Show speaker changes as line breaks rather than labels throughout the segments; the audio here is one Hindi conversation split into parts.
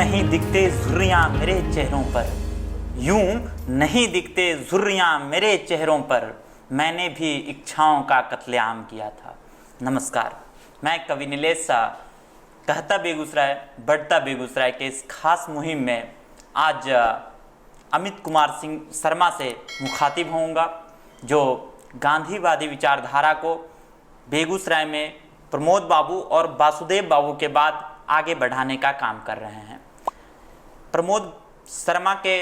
नहीं दिखते झुर्रियाँ मेरे चेहरों पर, यूं नहीं दिखते झुर्रियाँ मेरे चेहरों पर, मैंने भी इच्छाओं का कत्लेआम किया था। नमस्कार, मैं कवि नीलेश शाह कहता बेगूसराय बढ़ता बेगूसराय के इस खास मुहिम में आज अमित कुमार सिंह शर्मा से मुखातिब होऊंगा, जो गांधीवादी विचारधारा को बेगूसराय में प्रमोद बाबू और वासुदेव बाबू के बाद आगे बढ़ाने का काम कर रहे हैं। प्रमोद शर्मा के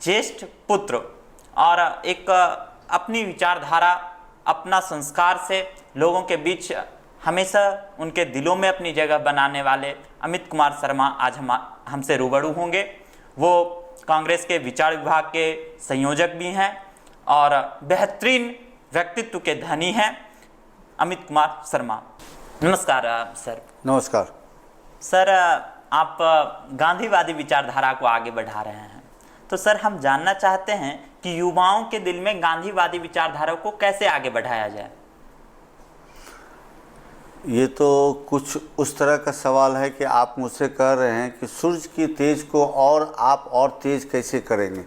ज्येष्ठ पुत्र और एक अपनी विचारधारा, अपना संस्कार से लोगों के बीच हमेशा उनके दिलों में अपनी जगह बनाने वाले अमित कुमार शर्मा आज हमसे रूबरू होंगे। वो कांग्रेस के विचार विभाग के संयोजक भी हैं और बेहतरीन व्यक्तित्व के धनी हैं अमित कुमार शर्मा। नमस्कार सर।
नमस्कार
सर, आप गांधीवादी विचारधारा को आगे बढ़ा रहे हैं, तो सर हम जानना चाहते हैं कि युवाओं के दिल में गांधीवादी विचारधारा को कैसे आगे बढ़ाया जाए।
ये तो कुछ उस तरह का सवाल है कि आप मुझसे कह रहे हैं कि सूरज की तेज को और आप और तेज कैसे करेंगे।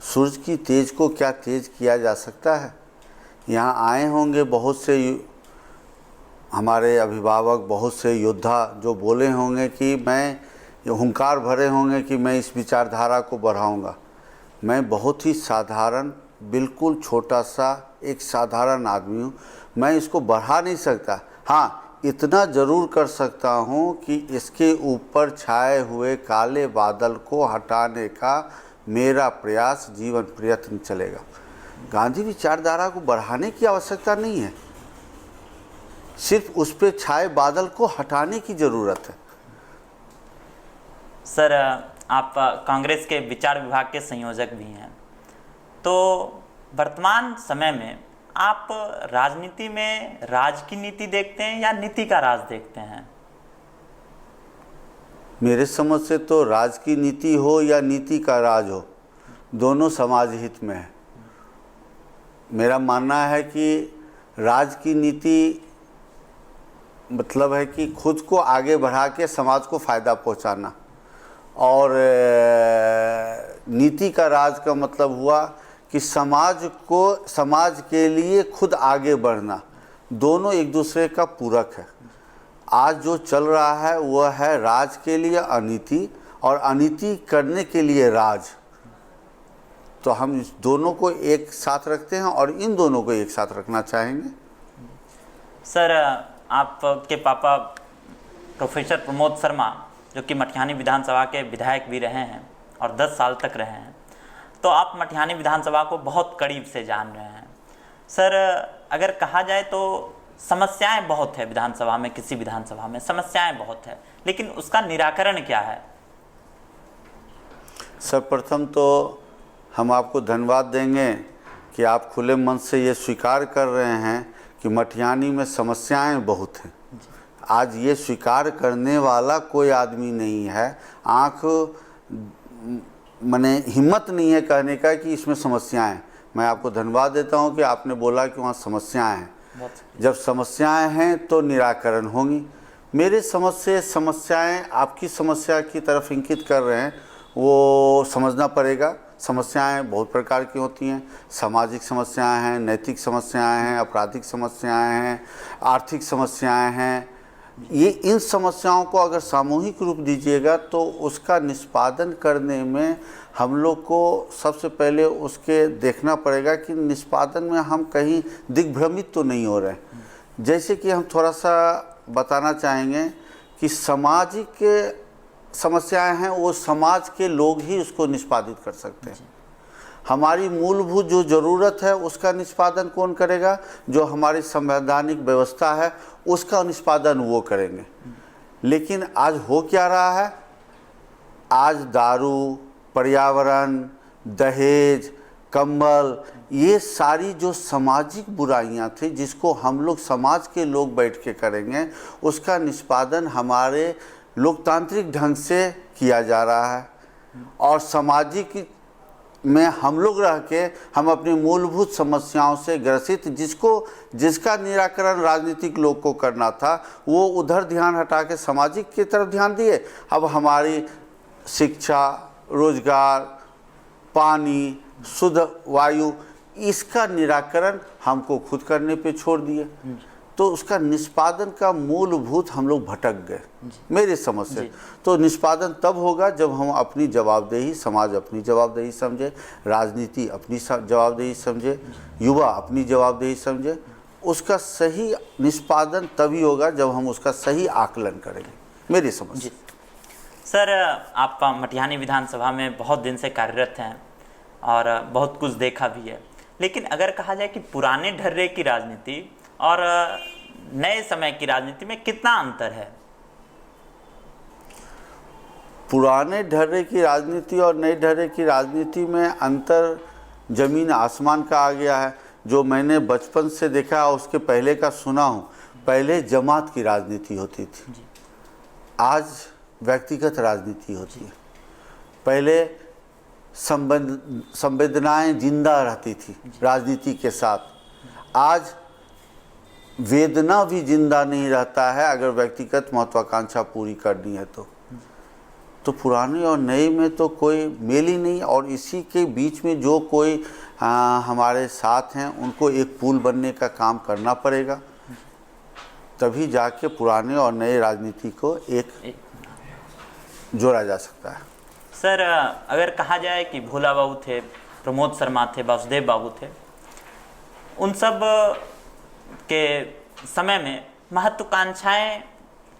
सूरज की तेज को क्या तेज किया जा सकता है? यहाँ आए होंगे बहुत से हमारे अभिभावक, बहुत से योद्धा जो बोले होंगे कि मैं हुंकार भरे होंगे कि मैं इस विचारधारा को बढ़ाऊंगा। मैं बहुत ही साधारण, बिल्कुल छोटा सा एक साधारण आदमी हूँ। मैं इसको बढ़ा नहीं सकता। हाँ, इतना ज़रूर कर सकता हूँ कि इसके ऊपर छाए हुए काले बादल को हटाने का मेरा प्रयास, जीवन प्रयत्न चलेगा। गांधी विचारधारा को बढ़ाने की आवश्यकता नहीं है, सिर्फ उस पर छाए बादल को हटाने की ज़रूरत है।
सर, आप कांग्रेस के विचार विभाग के संयोजक भी हैं, तो वर्तमान समय में आप राजनीति में राज की नीति देखते हैं या नीति का राज देखते हैं?
मेरे समझ से तो राज की नीति हो या नीति का राज हो, दोनों समाज हित में है। मेरा मानना है कि राज की नीति मतलब है कि खुद को आगे बढ़ा के समाज को फ़ायदा पहुंचाना, और नीति का राज का मतलब हुआ कि समाज के लिए खुद आगे बढ़ना। दोनों एक दूसरे का पूरक है। आज जो चल रहा है वह है राज के लिए अनीति और अनीति करने के लिए राज। तो हम इस दोनों को एक साथ रखते हैं और इन दोनों को एक साथ रखना चाहेंगे।
सर, आपके पापा प्रोफेसर प्रमोद शर्मा, जो कि मटिहानी विधानसभा के विधायक भी रहे हैं और 10 साल तक रहे हैं, तो आप मटिहानी विधानसभा को बहुत करीब से जान रहे हैं। सर, अगर कहा जाए तो समस्याएं बहुत है विधानसभा में, किसी विधानसभा में समस्याएं बहुत है, लेकिन उसका निराकरण क्या है?
सर्वप्रथम तो हम आपको धन्यवाद देंगे कि आप खुले मन से ये स्वीकार कर रहे हैं कि मटिहानी में समस्याएं बहुत हैं। आज ये स्वीकार करने वाला कोई आदमी नहीं है, मने हिम्मत नहीं है कहने का कि इसमें समस्याएं हैं। मैं आपको धन्यवाद देता हूं कि आपने बोला कि वहाँ समस्याएं हैं। जब समस्याएं हैं तो निराकरण होंगी। मेरे समझ से समस्याएं आपकी समस्या की तरफ इंगित कर रहे हैं, वो समझना पड़ेगा। समस्याएं बहुत प्रकार की होती हैं। सामाजिक समस्याएं हैं, नैतिक समस्याएं हैं, आपराधिक समस्याएं हैं, आर्थिक समस्याएं हैं। ये इन समस्याओं को अगर सामूहिक रूप दीजिएगा तो उसका निष्पादन करने में हम लोग को सबसे पहले उसके देखना पड़ेगा कि निष्पादन में हम कहीं दिग्भ्रमित तो नहीं हो रहे। जैसे कि हम थोड़ा सा बताना चाहेंगे कि सामाजिक समस्याएं हैं, वो समाज के लोग ही उसको निष्पादित कर सकते हैं। हमारी मूलभूत जो ज़रूरत है उसका निष्पादन कौन करेगा? जो हमारी संवैधानिक व्यवस्था है उसका निष्पादन वो करेंगे। लेकिन आज हो क्या रहा है? आज दारू, पर्यावरण, दहेज, कंबल, ये सारी जो सामाजिक बुराइयां थी जिसको हम लोग समाज के लोग बैठ के करेंगे, उसका निष्पादन हमारे लोकतांत्रिक ढंग से किया जा रहा है। और सामाजिक में हम लोग रह के हम अपनी मूलभूत समस्याओं से ग्रसित, जिसका निराकरण राजनीतिक लोग को करना था, वो उधर ध्यान हटा के सामाजिक की तरफ ध्यान दिए। अब हमारी शिक्षा, रोजगार, पानी, शुद्ध वायु, इसका निराकरण हमको खुद करने पे छोड़ दिए। तो उसका निष्पादन का मूलभूत हम लोग भटक गए मेरे समझ से। तो निष्पादन तब होगा जब हम अपनी जवाबदेही, समाज अपनी जवाबदेही समझे, राजनीति अपनी जवाबदेही समझे, युवा अपनी जवाबदेही समझे। उसका सही निष्पादन तभी होगा जब हम उसका सही आकलन करेंगे मेरी समझ से।
सर, आप मटिहानी विधानसभा में बहुत दिन से कार्यरत हैं और बहुत कुछ देखा भी है, लेकिन अगर कहा जाए कि पुराने ढर्रे की राजनीति और नए समय की राजनीति में कितना अंतर है?
पुराने ढर्रे की राजनीति और नए ढर्रे की राजनीति में अंतर जमीन आसमान का आ गया है। जो मैंने बचपन से देखा और उसके पहले का सुना हूँ, पहले जमात की राजनीति होती थी, आज व्यक्तिगत राजनीति होती है। पहले संवेदनाएं जिंदा रहती थी राजनीति के साथ, आज वेदना भी जिंदा नहीं रहता है अगर व्यक्तिगत महत्वाकांक्षा पूरी करनी है तो पुराने और नए में तो कोई मेल ही नहीं। और इसी के बीच में जो कोई हमारे साथ हैं उनको एक पुल बनने का काम करना पड़ेगा, तभी जाके पुराने और नए राजनीति को एक जोड़ा जा सकता है।
सर, अगर कहा जाए कि भोला बाबू थे, प्रमोद शर्मा थे, वासुदेव बाबू थे, उन सब के समय में महत्वाकांक्षाएं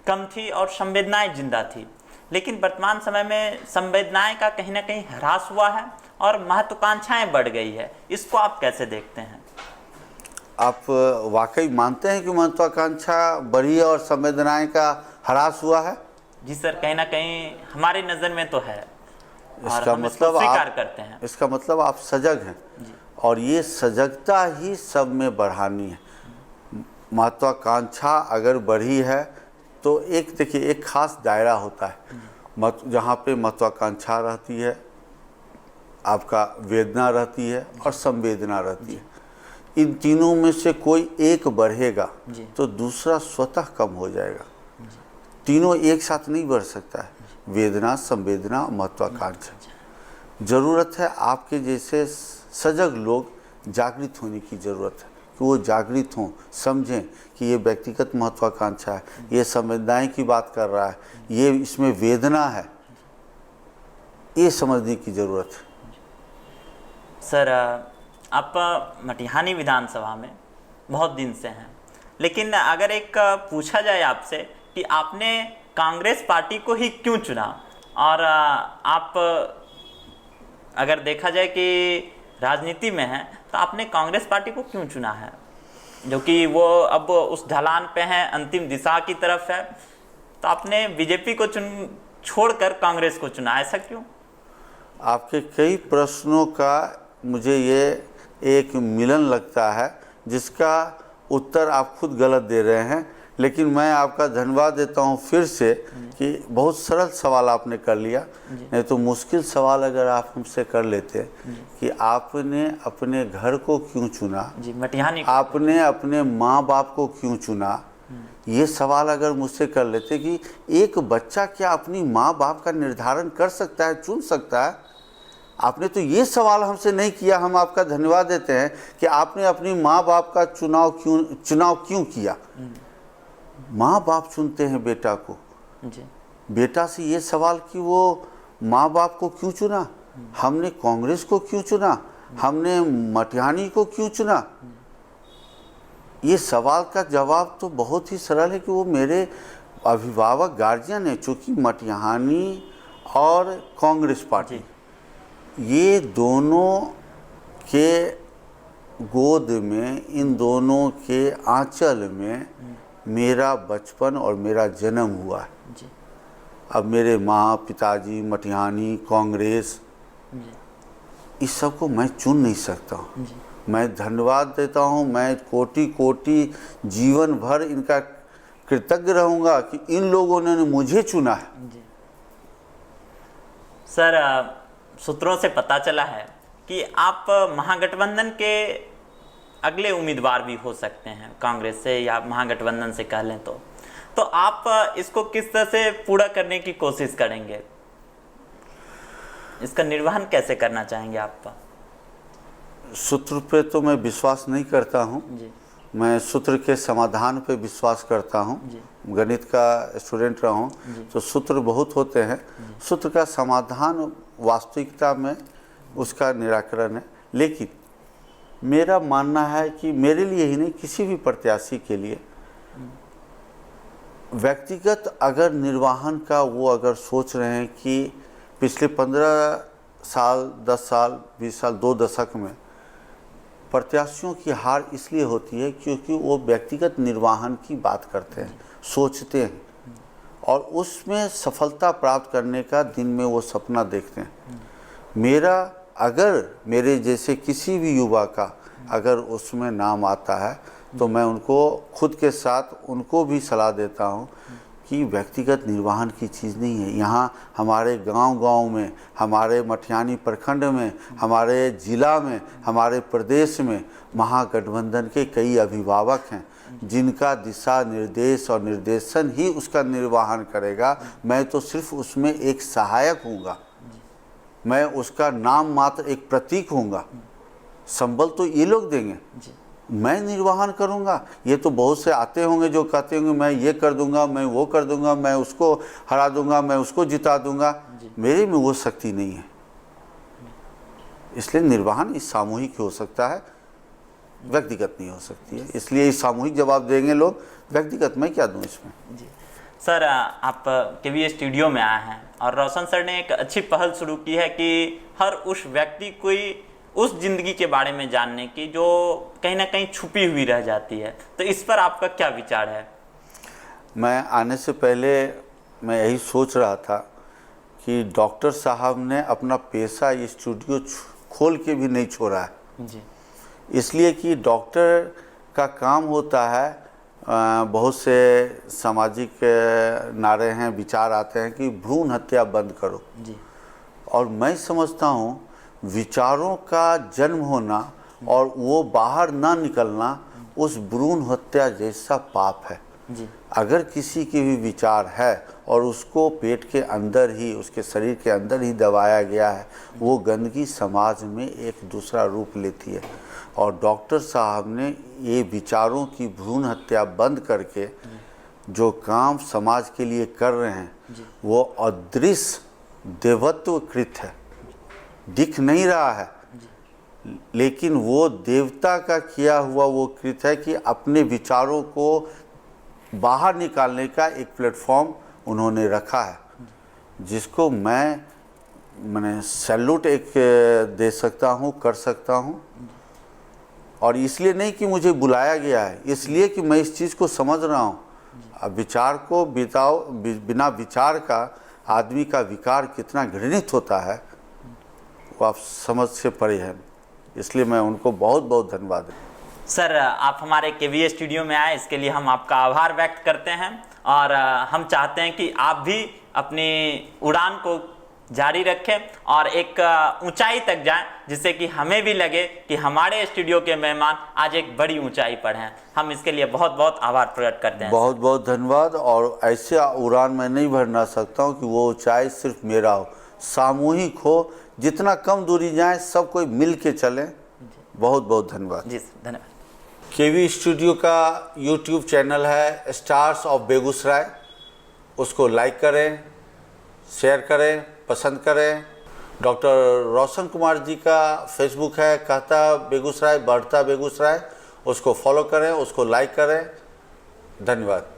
कम थी और संवेदनाएं जिंदा थी, लेकिन वर्तमान समय में संवेदनाएं का कहीं ना कहीं ह्रास हुआ है और महत्वाकांक्षाएं बढ़ गई है। इसको आप कैसे देखते हैं?
आप वाकई मानते हैं कि महत्वाकांक्षा बढ़ी है और संवेदनाएं का ह्रास हुआ है?
जी सर, कहीं ना कहीं हमारी नज़र में तो है।
इसका मतलब
स्वीकार करते हैं।
इसका मतलब आप सजग हैं और ये सजगता ही सब में बढ़ानी है। महत्वाकांक्षा अगर बढ़ी है तो एक देखिए एक खास दायरा होता है जहाँ पे महत्वाकांक्षा रहती है, आपका वेदना रहती है और संवेदना रहती है। इन तीनों में से कोई एक बढ़ेगा तो दूसरा स्वतः कम हो जाएगा। तीनों एक साथ नहीं बढ़ सकता है, वेदना, संवेदना, महत्वाकांक्षा। ज़रूरत है आपके जैसे सजग लोग जागृत होने की ज़रूरत है कि वो जागृत हों, समझें कि ये व्यक्तिगत महत्वाकांक्षा है, ये संवेदनाएं की बात कर रहा है, ये इसमें वेदना है, ये समझने की ज़रूरत है।
सर, आप मटिहानी विधानसभा में बहुत दिन से हैं, लेकिन अगर एक पूछा जाए आपसे कि आपने कांग्रेस पार्टी को ही क्यों चुना, और आप अगर देखा जाए कि राजनीति में हैं तो आपने कांग्रेस पार्टी को क्यों चुना है, जो कि वो अब उस ढलान पे हैं, अंतिम दिशा की तरफ है, तो आपने बीजेपी को छोड़कर कांग्रेस को चुना, ऐसा क्यों?
आपके कई प्रश्नों का मुझे ये एक मिलन लगता है जिसका उत्तर आप खुद गलत दे रहे हैं, लेकिन मैं आपका धन्यवाद देता हूँ फिर से कि बहुत सरल सवाल आपने कर लिया। नहीं तो मुश्किल सवाल अगर आप हमसे कर लेते कि आपने अपने घर को क्यों चुना,
जी, मटिहानी
आपने अपने माँ बाप को क्यों चुना, ये सवाल अगर मुझसे कर लेते कि एक बच्चा क्या अपनी माँ बाप का निर्धारण कर सकता है, चुन सकता है, आपने तो ये सवाल हमसे नहीं किया। हम आपका धन्यवाद देते हैं कि आपने अपनी माँ बाप का चुनाव क्यों किया। माँ बाप चुनते हैं बेटा को, बेटा से ये सवाल कि वो माँ बाप को क्यों चुना, हमने कांग्रेस को क्यों चुना, हमने मटिहानी को क्यों चुना, ये सवाल का जवाब तो बहुत ही सरल है कि वो मेरे अभिभावक गार्जियन है। चूँकि मटिहानी और कांग्रेस पार्टी ये दोनों के गोद में, इन दोनों के आंचल में मेरा बचपन और मेरा जन्म हुआ है। अब मेरे माँ, पिताजी, मटिहानी, कांग्रेस, इस सब को मैं चुन नहीं सकता हूँ। मैं धन्यवाद देता हूँ, मैं कोटि कोटि जीवन भर इनका कृतज्ञ रहूँगा कि इन लोगों ने मुझे चुना है।
सर, सूत्रों से पता चला है कि आप महागठबंधन के अगले उम्मीदवार भी हो सकते हैं, कांग्रेस से या महागठबंधन से कह लें तो आप इसको किस तरह से पूरा करने की कोशिश करेंगे? इसका निर्वहन कैसे करना चाहेंगे आप?
सूत्र पे तो मैं विश्वास नहीं करता हूँ,
जी
मैं सूत्र के समाधान पे विश्वास करता हूँ।
जी
गणित का स्टूडेंट रहा हूँ तो सूत्र बहुत होते हैं, सूत्र का समाधान वास्तविकता में उसका निराकरण है। लेकिन मेरा मानना है कि मेरे लिए ही नहीं, किसी भी प्रत्याशी के लिए व्यक्तिगत अगर निर्वाहन का वो अगर सोच रहे हैं कि पिछले 15 साल 10 साल 20 साल 2 दशक में प्रत्याशियों की हार इसलिए होती है क्योंकि वो व्यक्तिगत निर्वाहन की बात करते हैं, सोचते हैं और उसमें सफलता प्राप्त करने का दिन में वो सपना देखते हैं। मेरा अगर मेरे जैसे किसी भी युवा का अगर उसमें नाम आता है तो मैं उनको खुद के साथ उनको भी सलाह देता हूँ कि व्यक्तिगत निर्वाहन की चीज़ नहीं है। यहाँ हमारे गांव-गांव में, हमारे मटिहानी प्रखंड में, हमारे ज़िला में, हमारे प्रदेश में महागठबंधन के कई अभिभावक हैं जिनका दिशा निर्देश और निर्देशन ही उसका निर्वाहन करेगा। मैं तो सिर्फ उसमें एक सहायक हूँगा, मैं उसका नाम मात्र एक प्रतीक हूँगा। संबल तो ये लोग देंगे, मैं निर्वाहन करूंगा। ये तो बहुत से आते होंगे जो कहते होंगे मैं ये कर दूंगा, मैं वो कर दूंगा, मैं उसको हरा दूंगा, मैं उसको जिता दूंगा। मेरे में वो शक्ति नहीं है, इसलिए निर्वाहन इस सामूहिक हो सकता है, व्यक्तिगत नहीं हो सकती है। इसलिए इस सामूहिक जवाब देंगे लोग, व्यक्तिगत मैं क्या दूं इसमें।
जी सर, आप केवी स्टूडियो में आए हैं और रोशन सर ने एक अच्छी पहल शुरू की है कि हर उस व्यक्ति को उस जिंदगी के बारे में जानने की जो कहीं ना कहीं छुपी हुई रह जाती है, तो इस पर आपका क्या विचार है? मैं
आने से पहले मैं यही सोच रहा था कि डॉक्टर साहब ने अपना पेशा ये स्टूडियो खोल के भी नहीं छोड़ा है
जी,
इसलिए कि डॉक्टर का काम होता है, बहुत से सामाजिक नारे हैं, विचार आते हैं कि भ्रूण हत्या बंद करो
जी।
और मैं समझता हूँ विचारों का जन्म होना और वो बाहर ना निकलना उस भ्रूण हत्या जैसा पाप है
जी।
अगर किसी के भी विचार है और उसको पेट के अंदर ही, उसके शरीर के अंदर ही दबाया गया है, वो गंदगी समाज में एक दूसरा रूप लेती है। और डॉक्टर साहब ने ये विचारों की भ्रूण हत्या बंद करके जो काम समाज के लिए कर रहे हैं वो अदृश्य देवत्व कृत है, दिख नहीं रहा है लेकिन वो देवता का किया हुआ वो कृत है कि अपने विचारों को बाहर निकालने का एक प्लेटफॉर्म उन्होंने रखा है, जिसको मैंने सैल्यूट एक दे सकता हूँ, कर सकता हूँ। और इसलिए नहीं कि मुझे बुलाया गया है, इसलिए कि मैं इस चीज़ को समझ रहा हूँ। अब विचार को बिना विचार का आदमी का विकार कितना घृणित होता है वो आप समझ से परे हैं, इसलिए मैं उनको बहुत बहुत धन्यवाद देता हूं।
सर, आप हमारे केवी स्टूडियो में आए, इसके लिए हम आपका आभार व्यक्त करते हैं और हम चाहते हैं कि आप भी अपनी उड़ान को जारी रखें और एक ऊंचाई तक जाएं, जिससे कि हमें भी लगे कि हमारे स्टूडियो के मेहमान आज एक बड़ी ऊंचाई पर हैं। हम इसके लिए बहुत बहुत आभार प्रकट करते हैं।
बहुत बहुत धन्यवाद। और ऐसे उड़ान मैं नहीं भरना सकता हूँ कि वो ऊंचाई सिर्फ मेरा हो, सामूहिक हो, जितना कम दूरी जाए सब कोई मिल के चलें। बहुत बहुत धन्यवाद
जी धन्यवाद।
केवी स्टूडियो का यूट्यूब चैनल है स्टार्स ऑफ बेगूसराय, उसको लाइक करें, शेयर करें, पसंद करें। डॉक्टर रोशन कुमार जी का फेसबुक है कहता बेगूसराय बढ़ता बेगूसराय, उसको फॉलो करें, उसको लाइक करें। धन्यवाद।